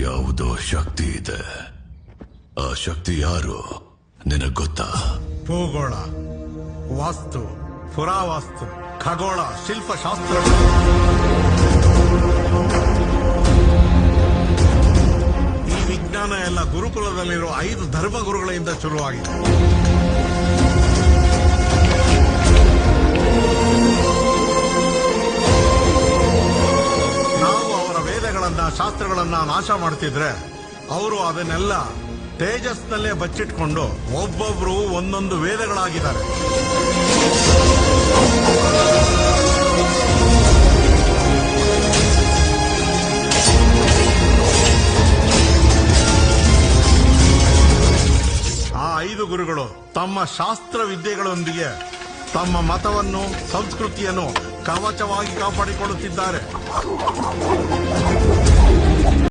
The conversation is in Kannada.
ಯಾವುದೋ ಶಕ್ತಿ ಇದೆ. ಆ ಶಕ್ತಿ ಯಾರು ನಿನಗ್ ಗೊತ್ತಾ? ಭೂಗೋಳ, ವಾಸ್ತು, ಪುರಾವಾಸ್ತು, ಖಗೋಳ, ಶಿಲ್ಪಶಾಸ್ತ್ರ. ಈ ವಿಜ್ಞಾನ ಎಲ್ಲ ಗುರುಕುಲದಲ್ಲಿರೋ 5 ಧರ್ಮಗುರುಗಳಿಂದ ಶುರುವಾಗಿದೆ. ನಾವು ಅವರ ವೇದಗಳನ್ನ, ಶಾಸ್ತ್ರಗಳನ್ನ ನಾಶ ಮಾಡ್ತಿದ್ರೆ ಅವರು ಅದನ್ನೆಲ್ಲ ತೇಜಸ್ನಲ್ಲೇ ಬಚ್ಚಿಟ್ಕೊಂಡು ಒಬ್ಬೊಬ್ರು ಒಂದೊಂದು ವೇದಗಳಾಗಿದ್ದಾರೆ. ಆ 5 ಗುರುಗಳು ತಮ್ಮ ಶಾಸ್ತ್ರ ವಿದ್ಯೆಗಳೊಂದಿಗೆ ತಮ್ಮ ಮತವನ್ನು, ಸಂಸ್ಕೃತಿಯನ್ನು ಕವಚವಾಗಿ ಕಾಪಾಡಿಕೊಳ್ಳುತ್ತಿದ್ದಾರೆ.